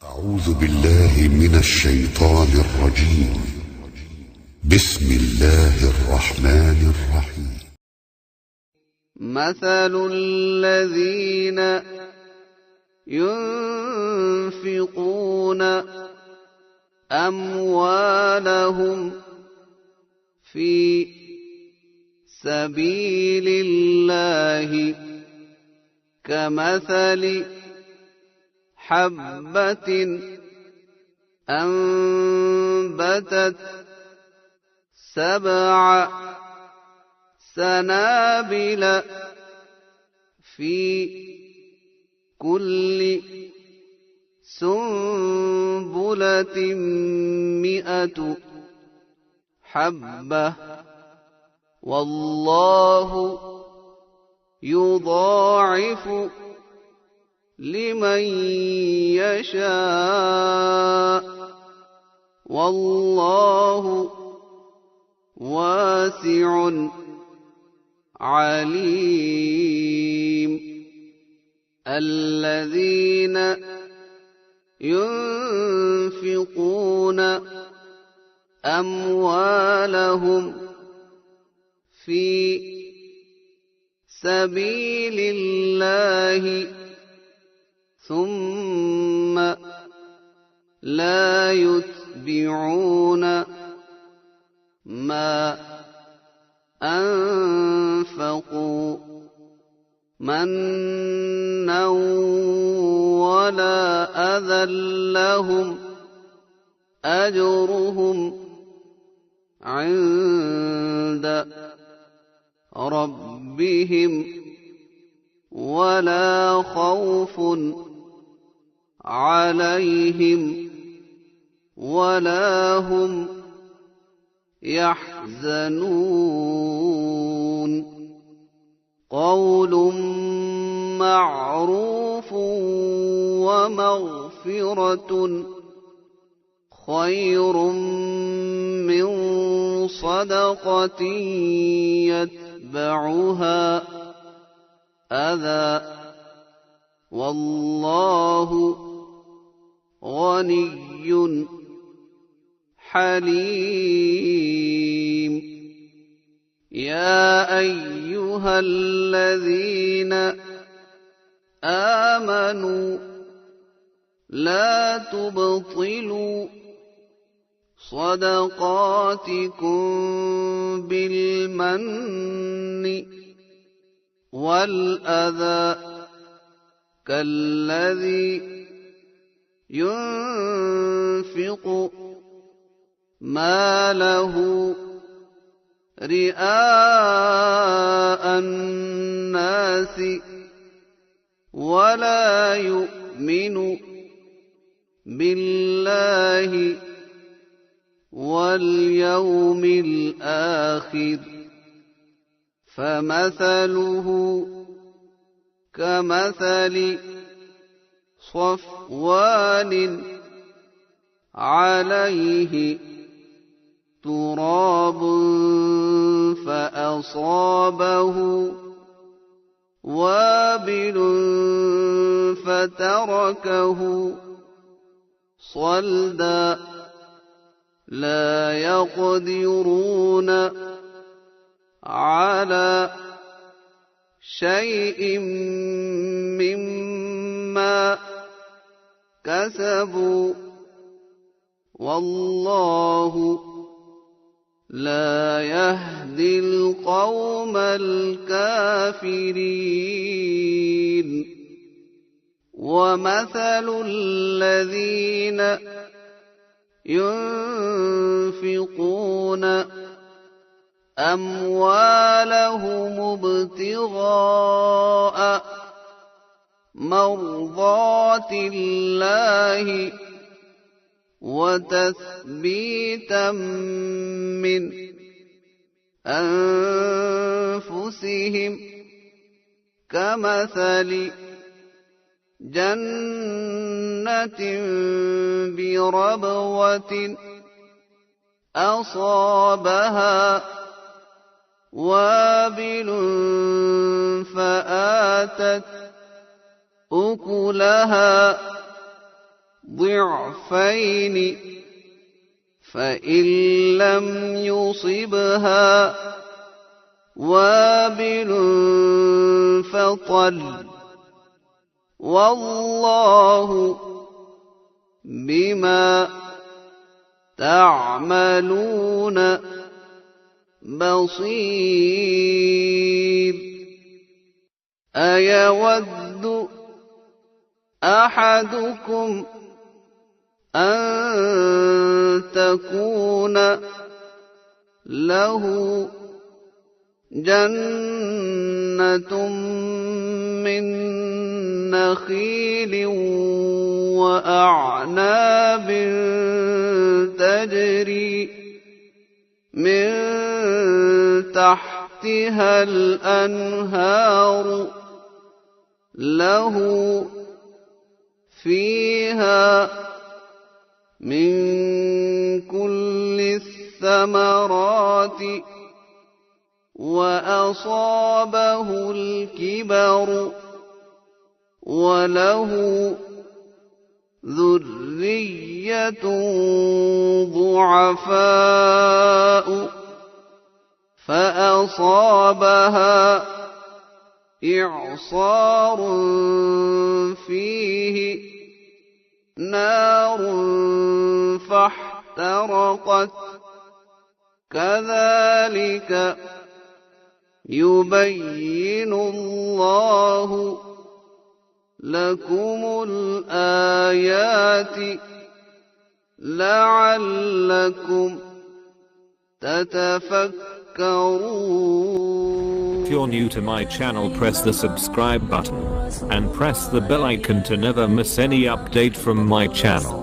أعوذ بالله من الشيطان الرجيم. بسم الله الرحمن الرحيم. مثل الذين ينفقون أموالهم في سبيل الله كمثل حبة أنبتت 7 سنابل في كل سنبلة 100 حبة والله يضاعف لمن يشاء والله واسع عليم. الذين ينفقون أموالهم في سبيل الله ثم لا يتبعون ما أنفقوا منا ولا أذى لهم أجرهم عند ربهم ولا خوف عليهم ولا هم يحزنون. قول معروف ومغفرة خير من صدقة يتبعها أذى والله غني حليم. يا أيها الذين آمنوا لا تبطلوا صدقاتكم بالمن والأذى كالذي ينفق ماله رئاء الناس ولا يؤمن بالله واليوم الآخر فمثله كمثل صفوان عليه تراب فأصابه وابل فتركه صلدا لا يقدرون على شيء مما كسبوا والله لا يهدي القوم الكافرين. ومثل الذين ينفقون أموالهم ابتغاء مرضات الله وتثبيتا من أنفسهم كمثل جنة بربوة أصابها وابل فآتت أكلها ضعفين فإن لم يصبها وابل فطل والله بما تعملون بصير أيود أحدكم أن تكون له جنة من نخيل وأعناب تجري من تحتها الأنهار له فيها من كل الثمرات وأصابه الكبر وله ذرية ضعفاء فأصابها إعصار فيه نار فاحترقت كذلك يبين الله لكم الآيات لعلكم تتفكرون. If you're new to my channel, press the subscribe button and press the bell icon to never miss any update from my channel.